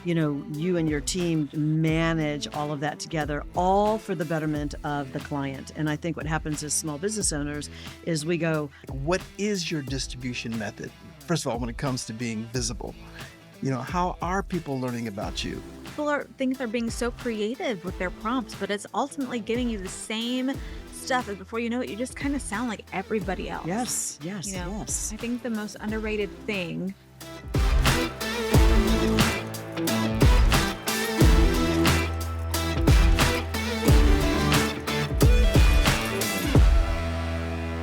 you and your team manage all of that together, all for the betterment of the client. And I think what happens as small business owners is we go, what is your distribution method? First of all, when it comes to being visible, how are people learning about you? People think they're being so creative with their prompts, but it's ultimately giving you the same stuff. And before you know it, you just kind of sound like everybody else. yes. I think the most underrated thing.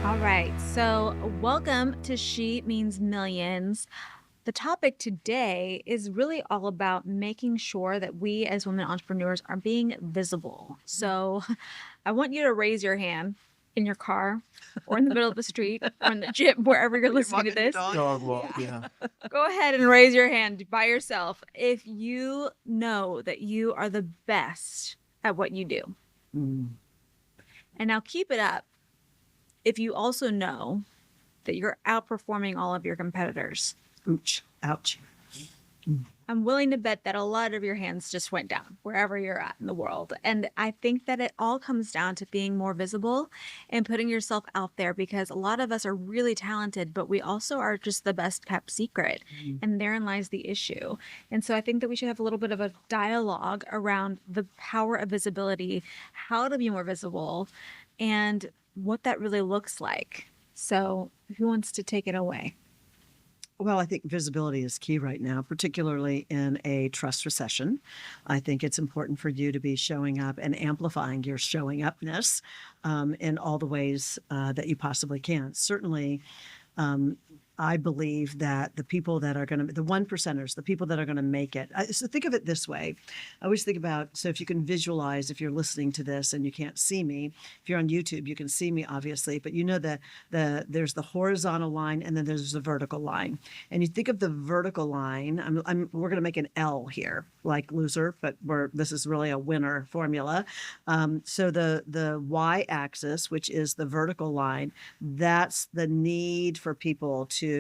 All right, so welcome to She Means Millions. The topic today is really all about making sure that we as women entrepreneurs are being visible. So I want you to raise your hand in your car or in the middle of the street or in the gym, wherever you're listening to this. Dog walk, yeah. Go ahead and raise your hand by yourself if you know that you are the best at what you do. And now keep it up if you also know that you're outperforming all of your competitors. Ouch. I'm willing to bet that a lot of your hands just went down wherever you're at in the world. And I think that it all comes down to being more visible and putting yourself out there, because a lot of us are really talented, but we also are just the best kept secret. And therein lies the issue. And so I think that we should have a little bit of a dialogue around the power of visibility, how to be more visible, and what that really looks like. So who wants to take it away? Well, I think visibility is key right now, particularly in a trust recession. I think it's important for you to be showing up and amplifying your showing upness in all the ways that you possibly can. Certainly, I believe that the people that are going to, the one percenters, the people that are going to make it. So think of it this way. I always think about, so if you can visualize, if you're listening to this and you can't see me, if you're on YouTube, you can see me obviously, but you know that there's the horizontal line and then there's the vertical line. And you think of the vertical line, we're going to make an L here, like loser, but this is really a winner formula. So the y-axis, which is the vertical line, that's the need for people to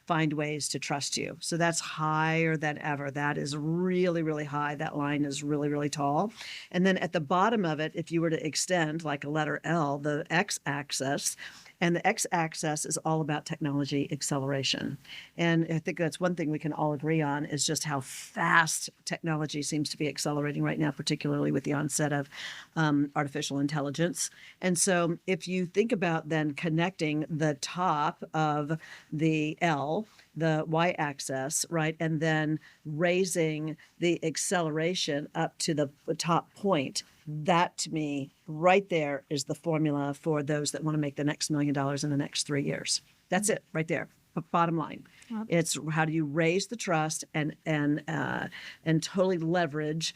find ways to trust you. So that's higher than ever. That is really, really high. That line is really, really tall. And then at the bottom of it, if you were to extend like a letter L, the x-axis, and the x-axis is all about technology acceleration. And I think that's one thing we can all agree on is just how fast technology seems to be accelerating right now, particularly with the onset of artificial intelligence. And so if you think about then connecting the top of the L, the y-axis, right, and then raising the acceleration up to the top point, that to me right there is the formula for those that want to make the next $1 million in the next 3 years. That's it right there. Bottom line. Yep. It's how do you raise the trust and totally leverage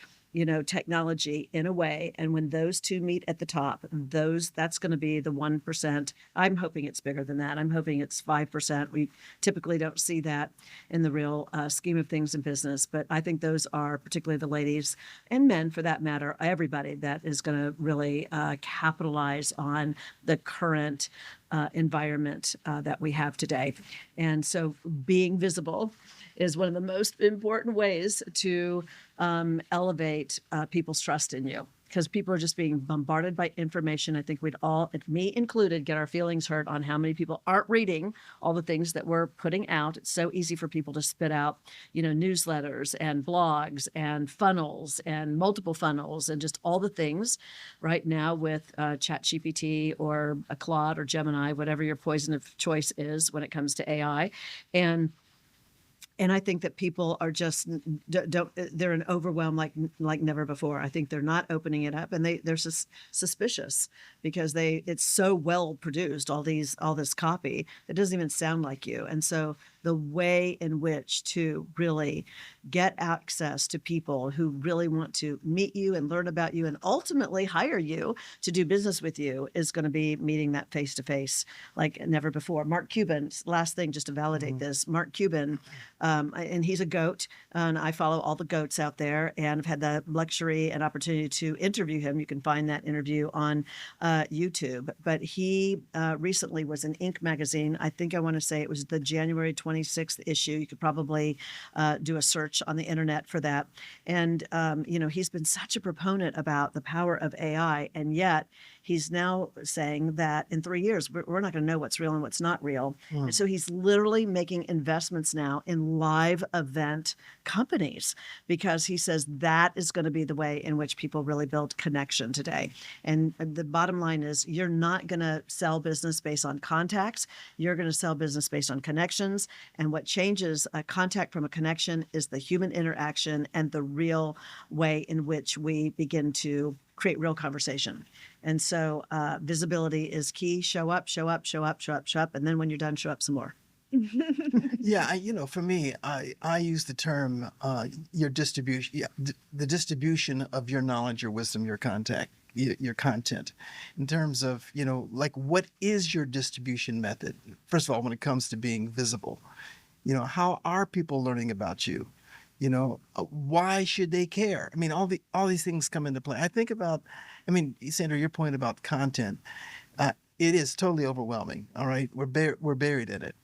technology in a way. And when those two meet at the top, that's going to be the 1%. I'm hoping it's bigger than that. I'm hoping it's 5%. We typically don't see that in the real scheme of things in business. But I think those are particularly the ladies and men, for that matter, everybody that is going to really capitalize on the current environment that we have today. And so being visible is one of the most important ways to elevate people's trust in you, because people are just being bombarded by information. I think we'd all, me included, get our feelings hurt on how many people aren't reading all the things that we're putting out. It's so easy for people to spit out, newsletters and blogs and funnels and multiple funnels and just all the things right now with ChatGPT or a Claude or Gemini, whatever your poison of choice is when it comes to AI. And I think that people are just they're in overwhelm like never before. I think they're not opening it up, and they're suspicious because it's so well produced, all this copy that doesn't even sound like you. And so the way in which to really get access to people who really want to meet you and learn about you and ultimately hire you to do business with you is going to be meeting that face to face like never before. Mark Cuban, last thing just to validate this, Mark Cuban, and he's a goat, and I follow all the goats out there, and I've had the luxury and opportunity to interview him. You can find that interview on YouTube. But he recently was in Inc. magazine. I think I want to say it was the January 20 26th issue. You could probably do a search on the internet for that. And, he's been such a proponent about the power of AI. And yet he's now saying that in 3 years, we're not going to know what's real and what's not real. Mm. And so he's literally making investments now in live event companies because he says that is going to be the way in which people really build connection today. And the bottom line is you're not going to sell business based on contacts. You're going to sell business based on connections. And what changes a contact from a connection is the human interaction and the real way in which we begin to create real conversation. And so visibility is key. Show up, show up, show up, show up, show up. And then when you're done, show up some more. Yeah, for me, I use the term your distribution, the distribution of your knowledge, your wisdom, your your content, in terms of, like, what is your distribution method? First of all, when it comes to being visible, how are people learning about you? Why should they care? I mean, all these things come into play. I think about, Sandra, your point about content, it is totally overwhelming. All right, we're buried in it,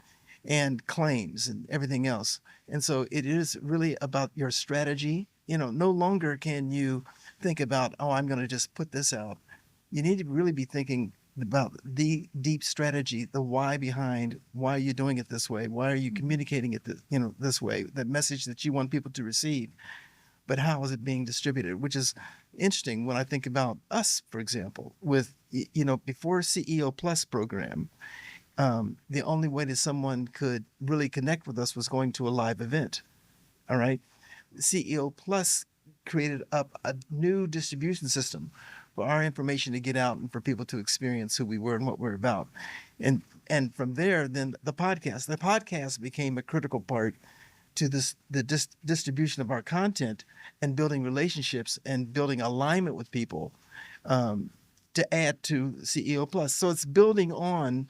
and claims and everything else. And so it is really about your strategy. No longer can you think about, oh, I'm going to just put this out. You need to really be thinking about the deep strategy, the why behind why you're doing it this way. Why are you communicating it this way? The message that you want people to receive. But how is it being distributed? Which is interesting when I think about us, for example, with, before CEO Plus program, the only way that someone could really connect with us was going to a live event. All right. CEO Plus created up a new distribution system for our information to get out and for people to experience who we were and what we're about. And from there, then the podcast became a critical part to the distribution of our content and building relationships and building alignment with people to add to CEO Plus. So it's building on.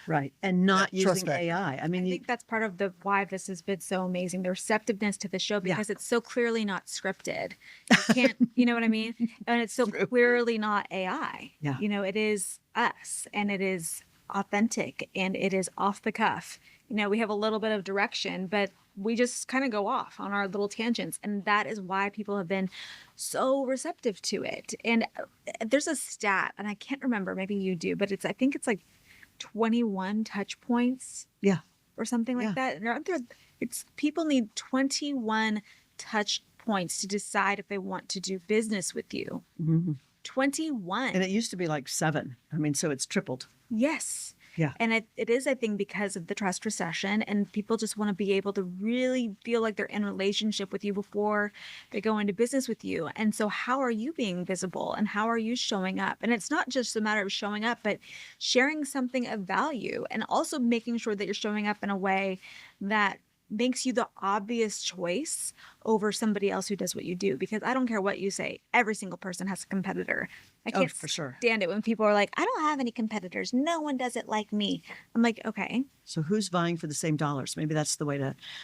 Right. And not Trust using factor. AI. I think that's part of why this has been so amazing, the receptiveness to the show, because it's so clearly not scripted. You can't, you know what I mean? And it's so clearly not AI. Yeah. It is us, and it is authentic, and it is off the cuff. We have a little bit of direction, but we just kind of go off on our little tangents. And that is why people have been so receptive to it. And there's a stat, and I can't remember, maybe you do, but I think it's like 21 touch points. Yeah. Or something like that. It's people need 21 touch points to decide if they want to do business with you. Mm-hmm. 21. And it used to be like 7. So it's tripled. Yes. Yeah. And it is, I think, because of the trust recession, and people just want to be able to really feel like they're in relationship with you before they go into business with you. And so how are you being visible, and how are you showing up? And it's not just a matter of showing up, but sharing something of value, and also making sure that you're showing up in a way that makes you the obvious choice over somebody else who does what you do. Because I don't care what you say, every single person has a competitor. I can't for sure. stand it when people are like, I don't have any competitors. No one does it like me. I'm like, okay. So who's vying for the same dollars? Maybe that's the way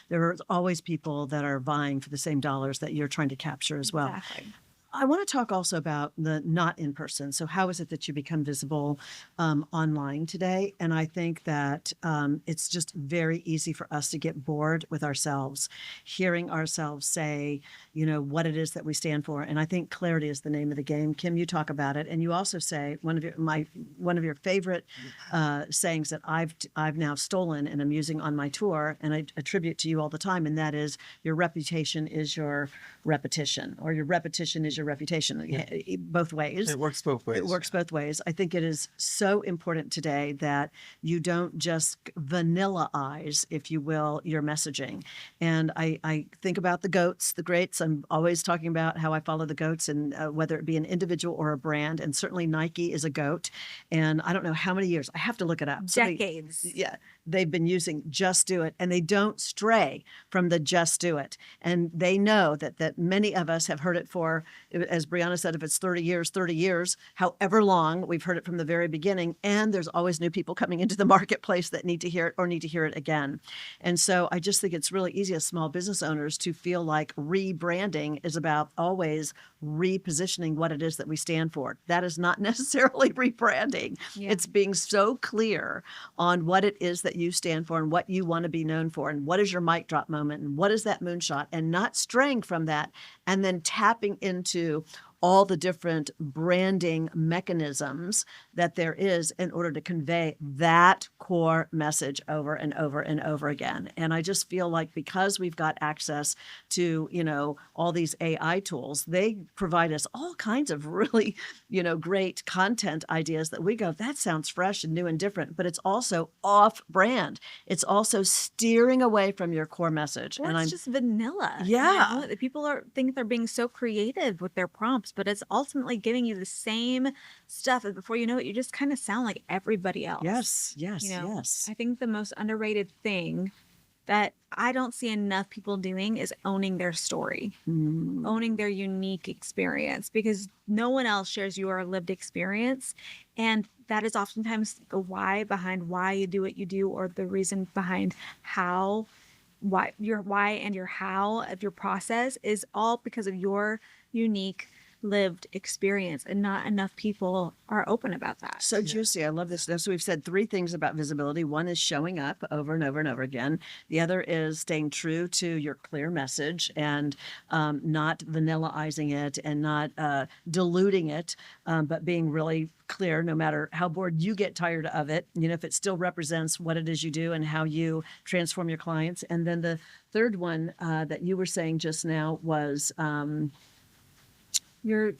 there are always people that are vying for the same dollars that you're trying to capture as well. Exactly. I want to talk also about the not in person. So how is it that you become visible online today? And I think that it's just very easy for us to get bored with ourselves, hearing ourselves say, what it is that we stand for. And I think clarity is the name of the game. Kym, you talk about it, and you also say one of your favorite sayings that I've now stolen and I'm using on my tour, and I attribute to you all the time, and that is your reputation is your repetition, or your repetition is your reputation. Yeah. Both ways. It works both ways. It works both ways. I think it is so important today that you don't just vanilla-ize, if you will, your messaging. And I think about the GOATs, the greats. I'm always talking about how I follow the GOATs, and whether it be an individual or a brand. And certainly Nike is a GOAT. And I don't know how many years. I have to look it up. Decades. They've been using Just Do It, and they don't stray from the Just Do It. And they know that many of us have heard it for, as Briana said, if it's 30 years, however long, we've heard it from the very beginning. And there's always new people coming into the marketplace that need to hear it or need to hear it again. And so I just think it's really easy as small business owners to feel like rebranding is about always repositioning what it is that we stand for. That is not necessarily rebranding. Yeah. It's being so clear on what it is that that you stand for and what you want to be known for, and what is your mic drop moment, and what is that moonshot, and not straying from that, and then tapping into all the different branding mechanisms that there is in order to convey that core message over and over and over again. And I just feel like because we've got access to, all these AI tools, they provide us all kinds of really, great content ideas that we go, that sounds fresh and new and different, but it's also off brand. It's also steering away from your core message. Or and it's just vanilla. Yeah. People think they're being so creative with their prompts, but it's ultimately giving you the same stuff. And before you know it, you just kind of sound like everybody else. Yes. I think the most underrated thing that I don't see enough people doing is owning their story, owning their unique experience, because no one else shares your lived experience. And that is oftentimes the why behind why you do what you do, or the reason behind why and your how of your process is all because of your unique lived experience, and not enough people are open about that. So juicy. I love this. So we've said three things about visibility. One is showing up over and over and over again. The other is staying true to your clear message and not vanillaizing it and not diluting it, but being really clear no matter how bored you get tired of it, if it still represents what it is you do and how you transform your clients. And then the third one that you were saying just now was your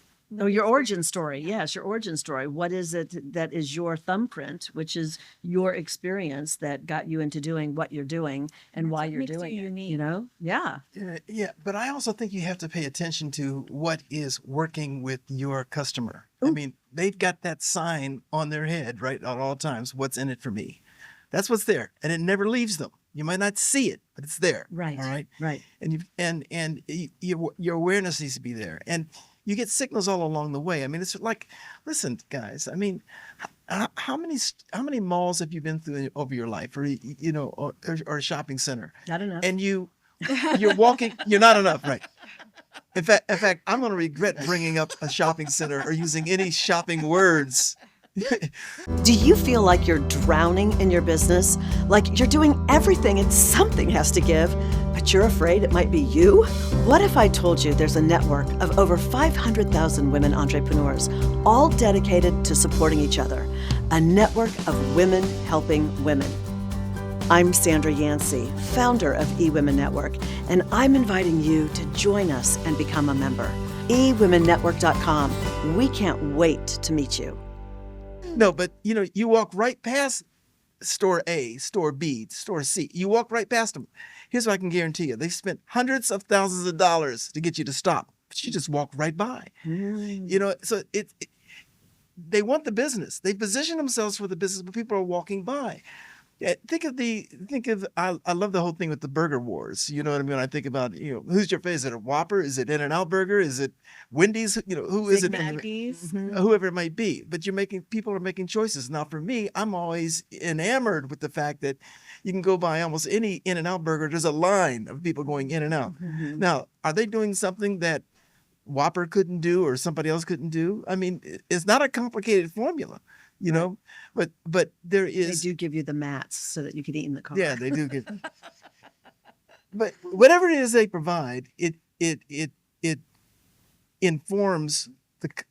origin story. Yes, your origin story. What is it that is your thumbprint, which is your experience that got you into doing what you're doing and why you're doing it, unique. Yeah. Yeah. But I also think you have to pay attention to what is working with your customer. Ooh. I mean, they've got that sign on their head, right, at all times. What's in it for me? That's what's there, and it never leaves them. You might not see it, but it's there. Right. All right. Right. And your awareness needs to be there, and you get signals all along the way. I mean, it's like, listen, guys. I mean, how many malls have you been through over your life, or or a shopping center? Not enough. And you're walking. You're not enough, right? In fact, I'm going to regret bringing up a shopping center or using any shopping words. Do you feel like you're drowning in your business? Like you're doing everything and something has to give, but you're afraid it might be you? What if I told you there's a network of over 500,000 women entrepreneurs, all dedicated to supporting each other, a network of women helping women? I'm Sandra Yancey, founder of eWomen Network, and I'm inviting you to join us and become a member. eWomenNetwork.com. We can't wait to meet you. No, but you walk right past store A, store B, store C. You walk right past them. Here's what I can guarantee you. They spent hundreds of thousands of dollars to get you to stop, but you just walk right by. So they want the business. They position themselves for the business, but people are walking by. Yeah, I love the whole thing with the burger wars. You know what I mean? I think about, who's your favorite? Is it a Whopper? Is it In-N-Out Burger? Is it Wendy's? Who is it? Whoever it might be. But people are making choices. Now, for me, I'm always enamored with the fact that you can go by almost any In-N-Out Burger. There's a line of people going in and out. Mm-hmm. Now, are they doing something that Whopper couldn't do or somebody else couldn't do? I mean, it's not a complicated formula. But there is. They do give you the mats so that you can eat in the car. Yeah, they do give. But whatever it is they provide, it informs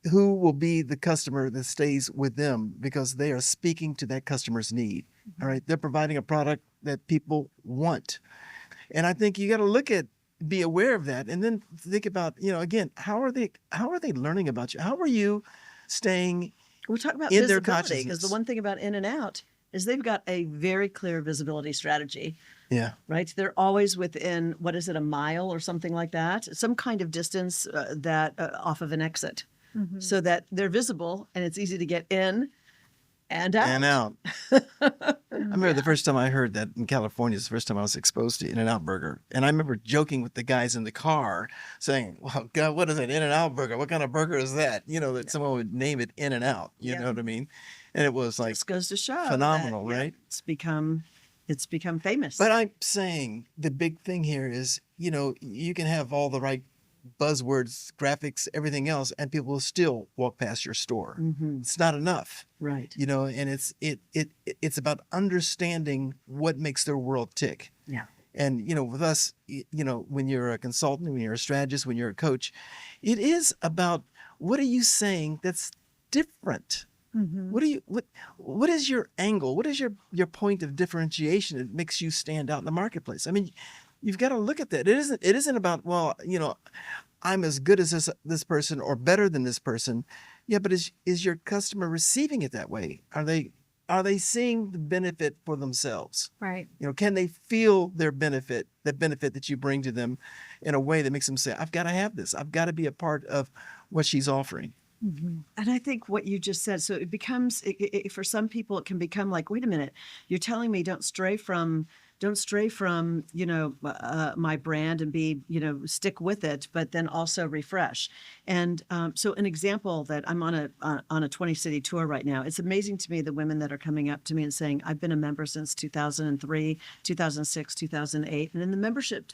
who will be the customer that stays with them, because they are speaking to that customer's need. All right, they're providing a product that people want, and I think you got to be aware of that, and then think about, again, how are they learning about you? How are you staying? We're talking about in their visibility, because the consciousness? one thing about In-N-Out is they've got a very clear visibility strategy, Yeah. right? They're always within, what is it, a mile or something like that? Some kind of distance that off of an exit, so that they're visible and it's easy to get in and out. And out. I remember the first time I heard that in California, is the first time I was exposed to In-N-Out Burger. And I remember joking with the guys in the car saying, well, God, what is an In-N-Out Burger? What kind of burger is that? That someone would name it In-N-Out. You know what I mean? And it was like, This goes to show phenomenal, that, right? It's become famous. But I'm saying the big thing here is, you can have all the right buzzwords, graphics, everything else, and people will still walk past your store. It's not enough, Right. and it's about understanding what makes their world tick. Yeah. And, with us, when you're a consultant, when you're a strategist, when you're a coach, it is about what are you saying that's different? What is your angle? What is your point of differentiation that makes you stand out in the marketplace? I mean, you've got to look at that. It isn't about, well, I'm as good as this person or better than this person. Yeah, but is your customer receiving it that way? Are they seeing the benefit for themselves? Right. Can they feel the benefit that you bring to them in a way that makes them say, I've got to have this. I've got to be a part of what she's offering. And I think what you just said, so it becomes, for some people, it can become like, wait a minute, you're telling me don't stray from, my brand and be, stick with it, but then also refresh. And so an example that I'm on a 20 city tour right now, it's amazing to me, the women that are coming up to me and saying, I've been a member since 2003, 2006, 2008. And in the membership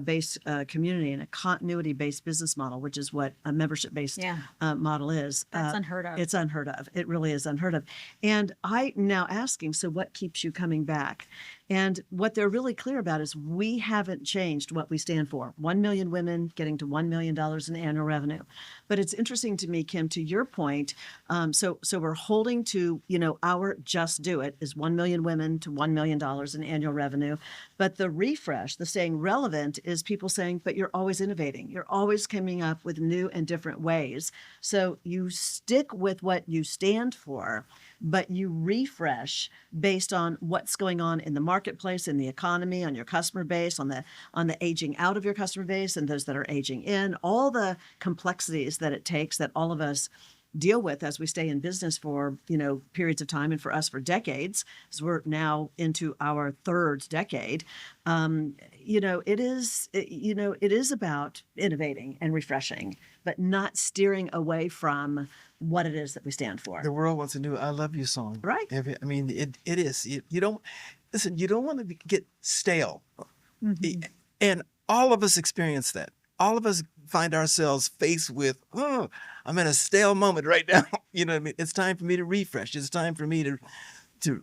based community and a continuity based business model, which is what a membership based model is. That's unheard of. It's unheard of. It really is unheard of. And I'm now asking, so what keeps you coming back? And what they're really clear about is we haven't changed what we stand for. 1 million women getting to $1 million in annual revenue. But it's interesting to me, Kym, to your point. So we're holding to, our just do it is 1 million women to $1 million in annual revenue. But the refresh, the staying relevant, is people saying, but you're always innovating. You're always coming up with new and different ways. So you stick with what you stand for, but you refresh based on what's going on in the marketplace, in the economy, on your customer base, on the aging out of your customer base and those that are aging in, all the complexities that it takes that all of us deal with as we stay in business for, periods of time, and for us for decades, as we're now into our third decade. It is about innovating and refreshing, but not steering away from what it is that we stand for. The world wants a new "I Love You" song, right? I mean, it is. You don't listen. You don't want to get stale, and all of us experience that. All of us find ourselves faced with, I'm in a stale moment right now. You know what I mean? It's time for me to refresh. It's time for me to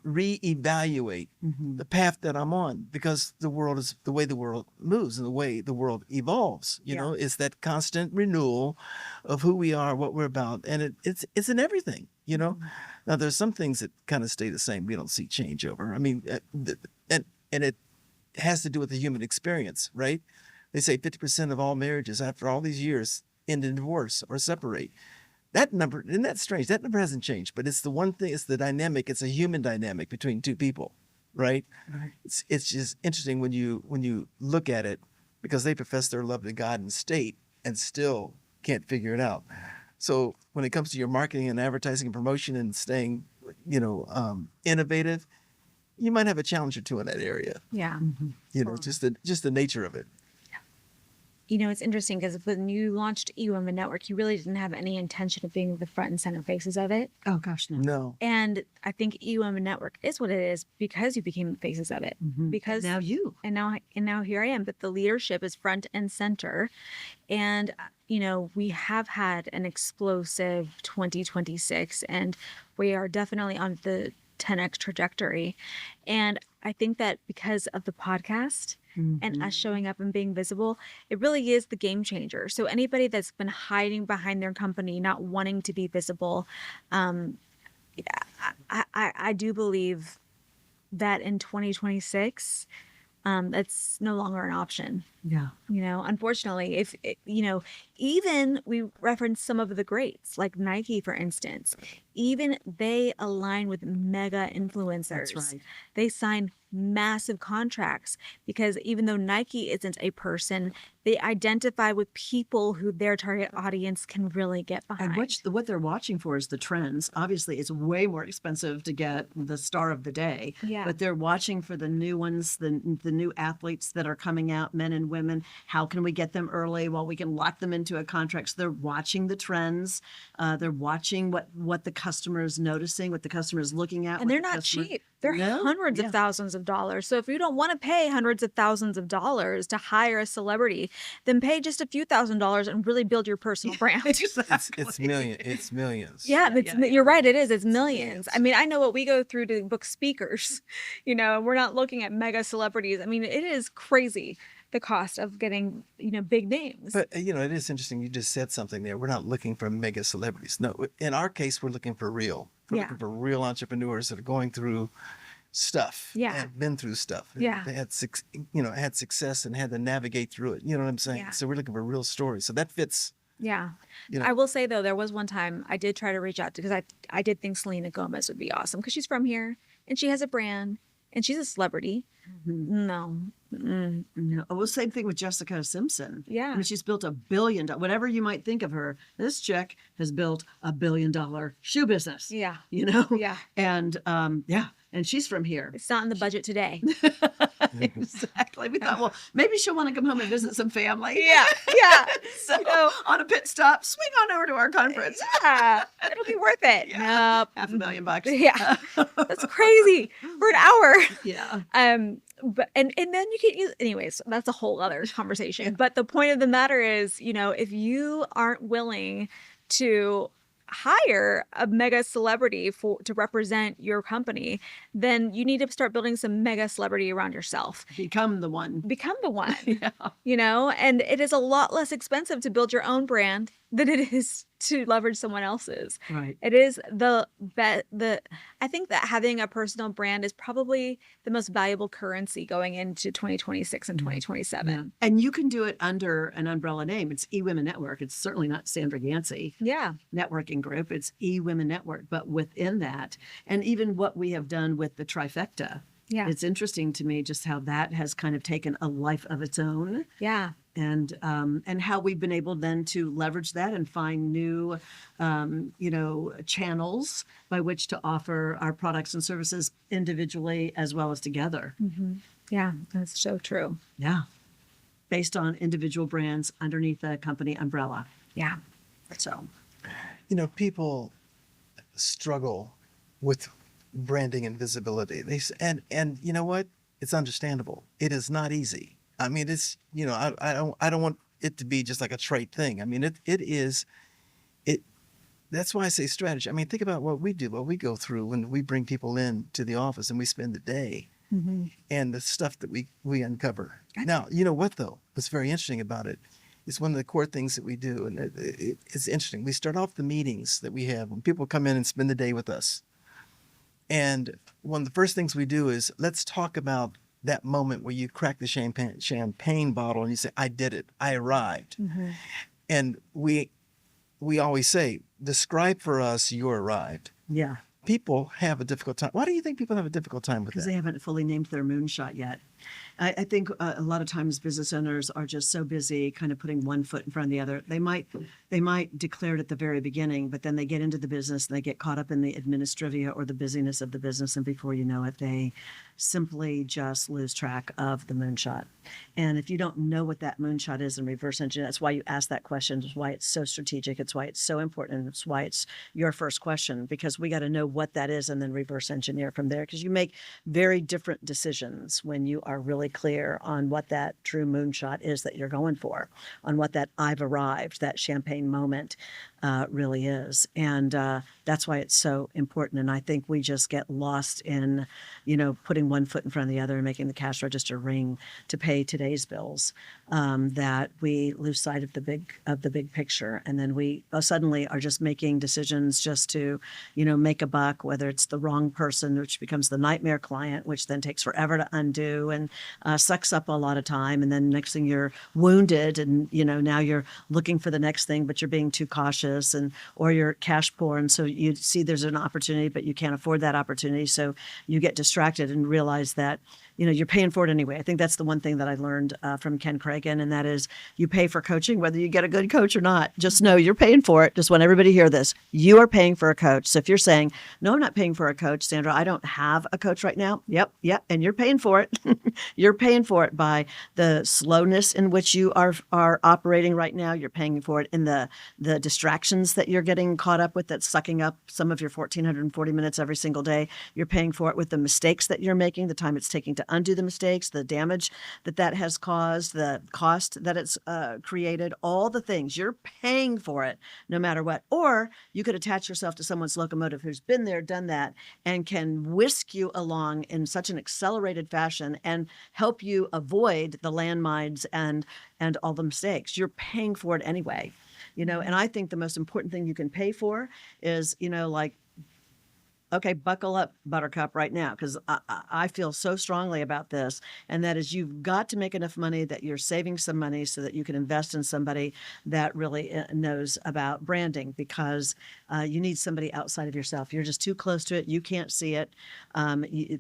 reevaluate the path that I'm on, because the world is the way the world moves and the way the world evolves. It's that constant renewal of who we are, what we're about, and it's in everything. Now there's some things that kind of stay the same. We don't see change over. I mean, and it has to do with the human experience, right? They say 50% of all marriages after all these years end in divorce or separate. That number, isn't that strange? That number hasn't changed, but it's the one thing, it's the dynamic, it's a human dynamic between two people, right? It's just interesting when you look at it, because they profess their love to God and state and still can't figure it out. So when it comes to your marketing and advertising and promotion and staying, innovative, you might have a challenge or two in that area. Yeah. Just the nature of it. It's interesting because when you launched eWomen Network, you really didn't have any intention of being the front and center faces of it. Oh, gosh, no. No. And I think eWomen Network is what it is because you became the faces of it. Because now you. And now here I am. But the leadership is front and center. And, we have had an explosive 2026, and we are definitely on the 10x trajectory. And I think that because of the podcast and us showing up and being visible, it really is the game changer. So anybody that's been hiding behind their company, not wanting to be visible, I do believe that in 2026, that's no longer an option. Yeah. Unfortunately, if even we reference some of the greats, like Nike, for instance, even they align with mega influencers. That's right. They sign massive contracts because even though Nike isn't a person, they identify with people who their target audience can really get behind. And what they're watching for is the trends. Obviously, it's way more expensive to get the star of the day. Yeah. But they're watching for the new ones, the new athletes that are coming out, men and women. How can we get them early while we can lock them into a contract? So they're watching the trends. They're watching what the customer is noticing, what the customer is looking at. And what they're the not customer- cheap. They're No? hundreds Yeah. of thousands of dollars. So if you don't want to pay hundreds of thousands of dollars to hire a celebrity, then pay just a few $1,000s and really build your personal brand. Exactly. It's millions. Yeah, you're right. It is. It's millions. millions. I mean, I know what we go through to book speakers, and we're not looking at mega celebrities. I mean, it is crazy the cost of getting, big names. But it is interesting. You just said something there. We're not looking for mega celebrities. No, in our case, we're looking for real. We're Yeah. looking for real entrepreneurs that are going through stuff. Yeah. And have been through stuff. Yeah. They had had success and had to navigate through it. You know what I'm saying? Yeah. So we're looking for real stories. So that fits. Yeah. You know. I will say, though, there was one time I did try to reach out because I did think Selena Gomez would be awesome because she's from here and she has a brand and she's a celebrity. No. Mm-mm. No. Well, same thing with Jessica Simpson. Yeah. I mean, she's built $1 billion, whatever you might think of her, this chick has built $1 billion shoe business. Yeah. Yeah. And and she's from here. It's not in the budget today. Exactly. We thought, well, maybe she'll want to come home and visit some family. Yeah. Yeah. So on a pit stop, swing on over to our conference. Yeah. It'll be worth it. Yeah. Nope. $500,000. Yeah. That's crazy for an hour. Yeah. But and then you can use, anyways, that's a whole other conversation. But the point of the matter is, if you aren't willing to hire a mega celebrity to represent your company, then you need to start building some mega celebrity around yourself. Become the one. Become the one. Yeah. And it is a lot less expensive to build your own brand than it is to leverage someone else's. Right. It is I think that having a personal brand is probably the most valuable currency going into 2026 and 2027. Yeah. And you can do it under an umbrella name. It's eWomen Network. It's certainly not Sandra Yancey Yeah. networking group. It's eWomen Network. But within that, and even what we have done with the trifecta, Yeah. it's interesting to me just how that has kind of taken a life of its own. Yeah. And how we've been able then to leverage that and find new, channels by which to offer our products and services individually as well as together. Mm-hmm. Yeah. That's so true. Yeah. Based on individual brands underneath a company umbrella. Yeah. So, People struggle with branding and visibility. And you know what? It's understandable. It is not easy. I mean, it's, I don't want it to be just like a trite thing. I mean, it is. That's why I say strategy. I mean, think about what we do, what we go through when we bring people in to the office and we spend the day and the stuff that we uncover. Now, you know what, though? What's very interesting about it is one of the core things that we do. And it's interesting. We start off the meetings that we have when people come in and spend the day with us. And one of the first things we do is let's talk about that moment where you crack the champagne bottle and you say, I did it. I arrived. Mm-hmm. And we always say, describe for us you arrived. yeah, People have a difficult time. Why do you think people have a difficult time with because that? they haven't fully named their moonshot yet. I think a lot of times business owners are just so busy kind of putting one foot in front of the other. They might declare it at the very beginning, but then they get into the business and they get caught up in the administrivia or the busyness of the business. And before you know it, they simply just lose track of the moonshot. And if you don't know what that moonshot is in reverse engineering, that's why you ask that question. It's why it's so strategic. It's why it's so important. And it's why it's your first question, because we got to know what that is and then reverse engineer from there. Because you make very different decisions when you are really clear on what that true moonshot is that you're going for, on what that I've arrived, that champagne moment really is. And that's why it's so important. And I think we just get lost in, putting one foot in front of the other and making the cash register ring to pay today's bills, that we lose sight of the big picture. And then we suddenly are just making decisions just to, make a buck, whether it's the wrong person, which becomes the nightmare client, which then takes forever to undo and sucks up a lot of time. And then next thing you're wounded and, now you're looking for the next thing, but you're being too cautious or you're cash poor. And so you see there's an opportunity, but you can't afford that opportunity. So you get distracted and realize that, you're paying for it anyway. I think that's the one thing that I learned from Ken Cragen, and that is you pay for coaching, whether you get a good coach or not. Just know you're paying for it. Just want everybody to hear this. You are paying for a coach. So if you're saying, no, I'm not paying for a coach, Sandra, I don't have a coach right now. Yep. And you're paying for it. You're paying for it by the slowness in which you are operating right now. You're paying for it in the distractions that you're getting caught up with that's sucking up some of your 1,440 minutes every single day. You're paying for it with the mistakes that you're making, the time it's taking to undo the mistakes, the damage that has caused, the cost that it's created, all the things. You're paying for it no matter what. Or you could attach yourself to someone's locomotive who's been there, done that, and can whisk you along in such an accelerated fashion and help you avoid the landmines and all the mistakes. You're paying for it anyway. And I think the most important thing you can pay for is, like, okay, buckle up, Buttercup, right now, because I feel so strongly about this. And that is, you've got to make enough money that you're saving some money so that you can invest in somebody that really knows about branding, because you need somebody outside of yourself. You're just too close to it. You can't see it.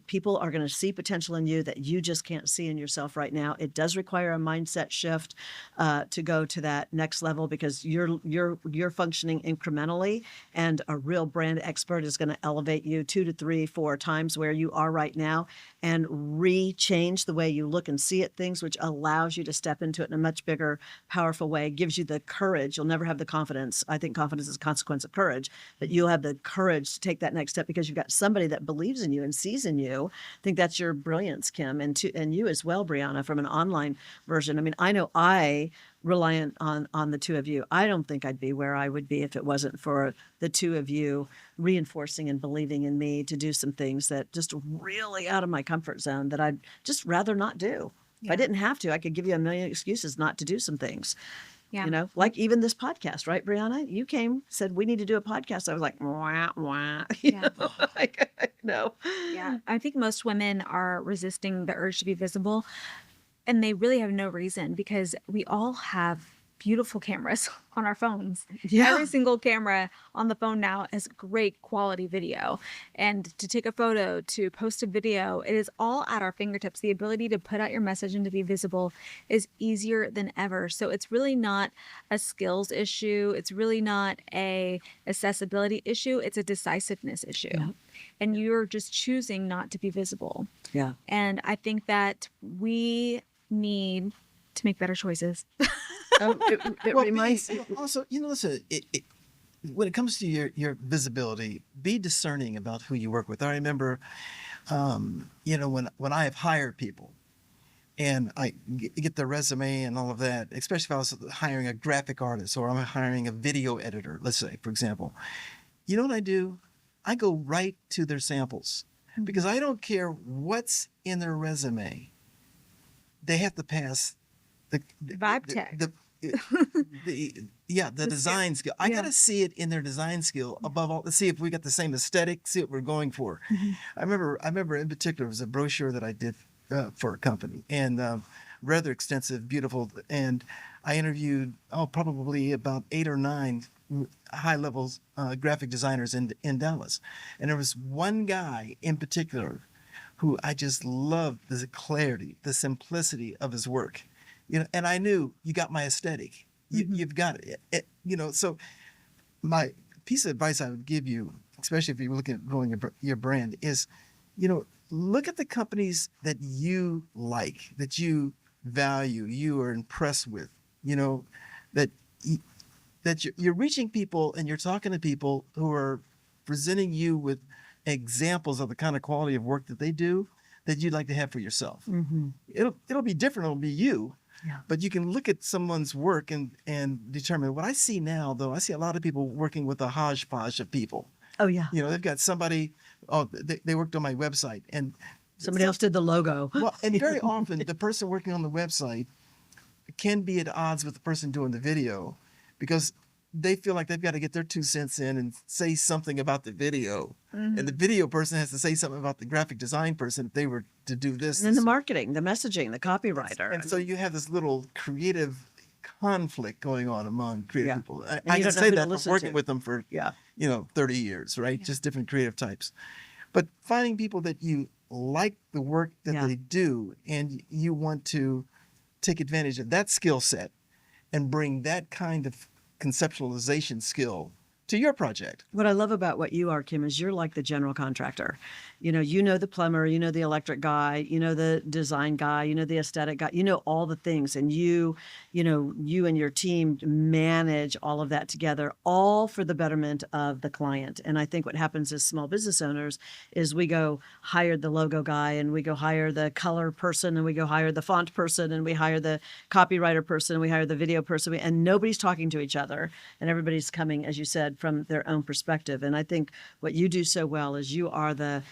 People are going to see potential in you that you just can't see in yourself right now. It does require a mindset shift to go to that next level, because you're functioning incrementally, and a real brand expert is going to elevate you 2 to 3, 4 times where you are right now, and re-change the way you look and see at things, which allows you to step into it in a much bigger, powerful way. It gives you the courage. You'll never have the confidence. I think confidence is a consequence of courage, but you'll have the courage to take that next step because you've got somebody that believes in you and sees in you. I think that's your brilliance, Kym, and you as well, Briana, from an online version. I mean, I know I reliant on the two of you. I don't think I'd be where I would be if it wasn't for the two of you reinforcing and believing in me to do some things that just really out of my comfort zone that I'd just rather not do. If I didn't have to, I could give you a million excuses not to do some things. Yeah. Like even this podcast, right, Briana? You came, said we need to do a podcast. I was like, wah, wah. No. Yeah. I think most women are resisting the urge to be visible, and they really have no reason, because we all have beautiful cameras on our phones. Yeah. Every single camera on the phone now has great quality video. And to take a photo, to post a video, it is all at our fingertips. The ability to put out your message and to be visible is easier than ever. So it's really not a skills issue. It's really not a accessibility issue. It's a decisiveness issue. Yeah. And you're just choosing not to be visible. Yeah. And I think that we need to make better choices. It Well, reminds also, listen, when it comes to your visibility, be discerning about who you work with. I remember, when I have hired people and I get their resume and all of that, especially if I was hiring a graphic artist or I'm hiring a video editor, let's say, for example, you know what I do? I go right to their samples, because I don't care what's in their resume. They have to pass the Vibe check. The design skill. I got to see it in their design skill above all. Let's see if we got the same aesthetic. See what we're going for. I remember in particular, it was a brochure that I did for a company, and rather extensive, beautiful. And I interviewed probably about 8 or 9 high levels graphic designers in Dallas, and there was one guy in particular who I just loved the clarity, the simplicity of his work. And I knew you got my aesthetic. You've got it. So my piece of advice I would give you, especially if you're looking at growing your brand, is, look at the companies that you like, that you value, you are impressed with, that you're reaching people and you're talking to people who are presenting you with examples of the kind of quality of work that they do that you'd like to have for yourself. It'll be different. It'll be you. Yeah. But you can look at someone's work and determine. What I see now, though, I see a lot of people working with a hodgepodge of people. Oh, yeah. They've got somebody, they worked on my website, and Somebody else did the logo. well, and very often the person working on the website can be at odds with the person doing the video, because they feel like they've got to get their 2 cents in and say something about the video. And the video person has to say something about the graphic design person if they were to do this. And then the marketing, the messaging, the copywriter. And so you have this little creative conflict going on among creative people. you I can don't know say who to that from listen working to. with them for, Yeah. 30 years, right? Just different creative types. But finding people that you like the work that Yeah. they do, and you want to take advantage of that skill set and bring that kind of conceptualization skill to your project. What I love about what you are, Kym, is you're like the general contractor. You know the plumber, you know the electric guy, you know the design guy, you know the aesthetic guy, you know all the things, and you and your team manage all of that together, all for the betterment of the client. And I think what happens as small business owners is we go hire the logo guy, and we go hire the color person, and we go hire the font person, and we hire the copywriter person, and we hire the video person, and nobody's talking to each other, and everybody's coming, as you said, from their own perspective. And I think what you do so well is you are the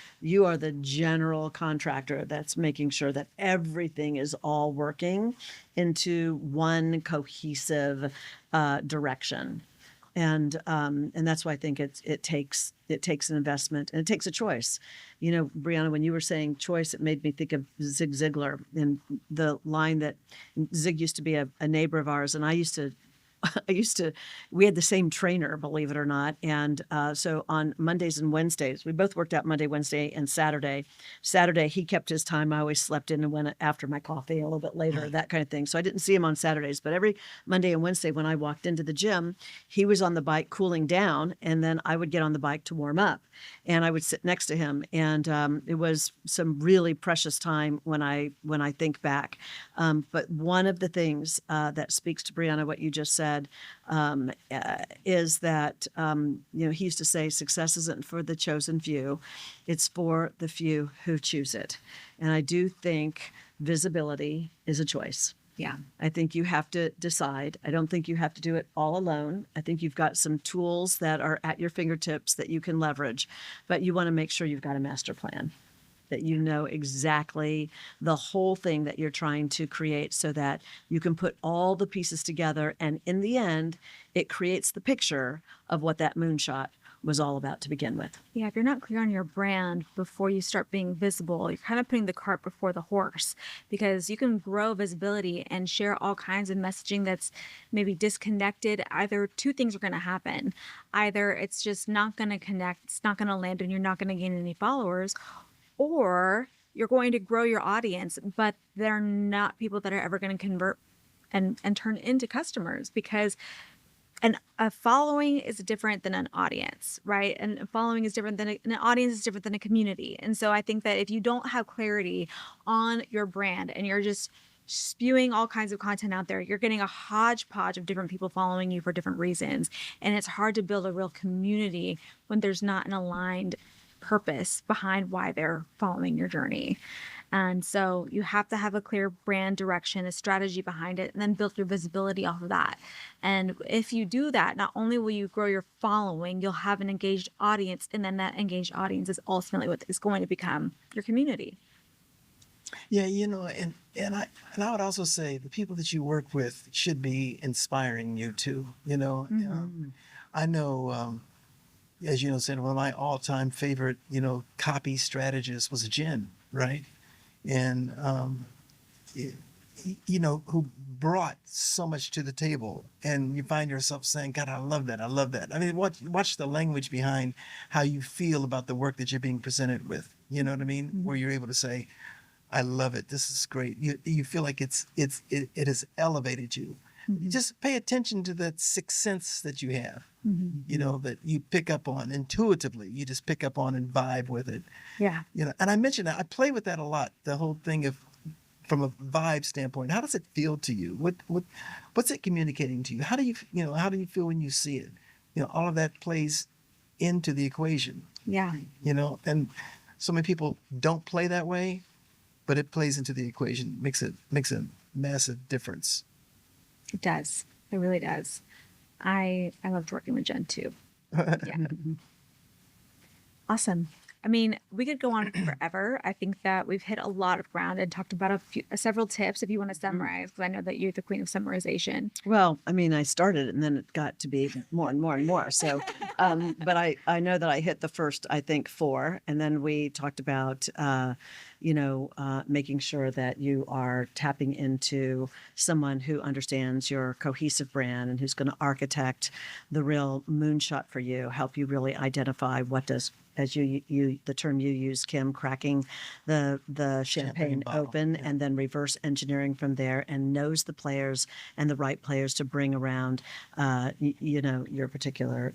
general contractor that's making sure that everything is all working into one cohesive direction. And that's why I think it takes an investment, and it takes a choice. Briana, when you were saying choice, it made me think of Zig Ziglar and the line that Zig used to be a neighbor of ours, and we had the same trainer, believe it or not. And so on Mondays and Wednesdays, we both worked out Monday, Wednesday, and Saturday. Saturday, he kept his time. I always slept in and went after my coffee a little bit later, that kind of thing. So I didn't see him on Saturdays. But every Monday and Wednesday, when I walked into the gym, he was on the bike cooling down, and then I would get on the bike to warm up. And I would sit next to him. And it was some really precious time when I think back. But one of the things that speaks to, Briana, what you just said, is that he used to say success isn't for the chosen few, it's for the few who choose it. And I do think visibility is a choice. Yeah. I think you have to decide. I don't think you have to do it all alone. I think you've got some tools that are at your fingertips that you can leverage, but you want to make sure you've got a master plan, that you know exactly the whole thing that you're trying to create, so that you can put all the pieces together. And in the end, it creates the picture of what that moonshot was all about to begin with. Yeah, if you're not clear on your brand before you start being visible, you're kind of putting the cart before the horse, because you can grow visibility and share all kinds of messaging that's maybe disconnected. Either two things are going to happen. Either it's just not going to connect, it's not going to land, and you're not going to gain any followers, or you're going to grow your audience, but they're not people that are ever going to convert and turn into customers, because a following is different than an audience, right? And a following is different than an audience is different than a community. And so I think that if you don't have clarity on your brand and you're just spewing all kinds of content out there, you're getting a hodgepodge of different people following you for different reasons. And it's hard to build a real community when there's not an aligned purpose behind why they're following your journey. And so you have to have a clear brand direction, a strategy behind it, and then build your visibility off of that. And if you do that, not only will you grow your following, you'll have an engaged audience, and then that engaged audience is ultimately what is going to become your community. Yeah, and I would also say the people that you work with should be inspiring you too. I know, as you know, Sandra, one of my all-time favorite, copy strategists was Jen, right? And who brought so much to the table, and you find yourself saying, God, I love that. I love that. I mean, watch the language behind how you feel about the work that you're being presented with. You know what I mean? Mm-hmm. Where you're able to say, I love it. This is great. You feel like it has elevated you. Mm-hmm. Just pay attention to that sixth sense that you have, mm-hmm. That you pick up on intuitively. You just pick up on and vibe with it. Yeah. And I mentioned that I play with that a lot. The whole thing of, from a vibe standpoint, how does it feel to you? What's it communicating to you? How do you feel when you see it? All of that plays into the equation. Yeah. And so many people don't play that way, but it plays into the equation, makes a massive difference. It does. It really does. I loved working with Jen too. Yeah. Awesome. I mean, we could go on forever. I think that we've hit a lot of ground and talked about several tips. If you want to summarize, because I know that you're the queen of summarization. Well, I mean, I started and then it got to be more and more and more. So, but I know that I hit the first, I think, 4, and then we talked about making sure that you are tapping into someone who understands your cohesive brand and who's going to architect the real moonshot for you, help you really identify what does, as the term you use, Kym, cracking the champagne bottle, open yeah. and then reverse engineering from there, and knows the players and the right players to bring around, your particular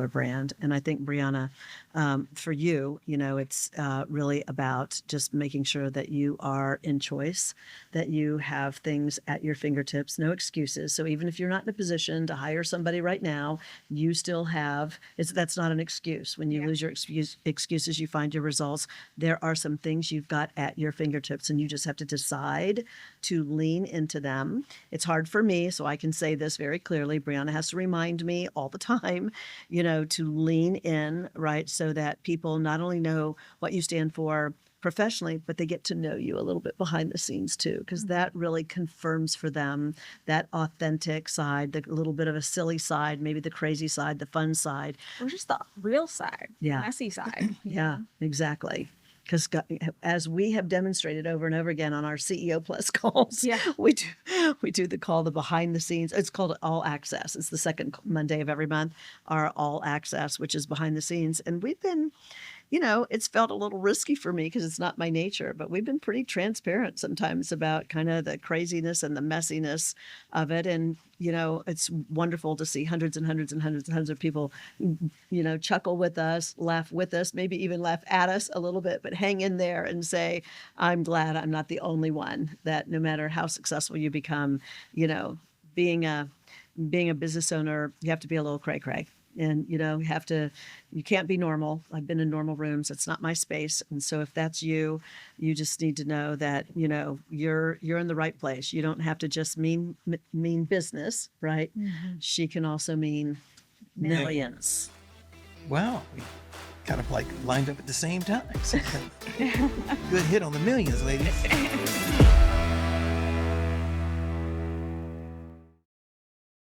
brand. And I think, Briana, for you, it's really about just making sure that you are in choice, that you have things at your fingertips, no excuses. So even if you're not in a position to hire somebody right now, you still have, that's not an excuse. When you lose your excuses, you find your results. There are some things you've got at your fingertips, and you just have to decide to lean into them. It's hard for me, so I can say this very clearly. Briana has to remind me all the time, to lean in, right? So that people not only know what you stand for professionally, but they get to know you a little bit behind the scenes too, because that really confirms for them that authentic side, the little bit of a silly side, maybe the crazy side, the fun side. Or just the real side, Yeah. messy side. Yeah, exactly. Because as we have demonstrated over and over again on our CEO Plus calls, we do the call, the behind the scenes. It's called All Access. It's the second Monday of every month, our All Access, which is behind the scenes. And we've been, it's felt a little risky for me because it's not my nature, but we've been pretty transparent sometimes about kind of the craziness and the messiness of it. And, it's wonderful to see hundreds and hundreds and hundreds and hundreds of people, chuckle with us, laugh with us, maybe even laugh at us a little bit, but hang in there and say, I'm glad I'm not the only one, that no matter how successful you become, being a business owner, you have to be a little cray-cray. And, you can't be normal. I've been in normal rooms. It's not my space. And so if that's you, you just need to know that, you're in the right place. You don't have to just mean business, right? Mm-hmm. She can also mean millions. Wow. We kind of like lined up at the same time. So, good hit on the millions, ladies.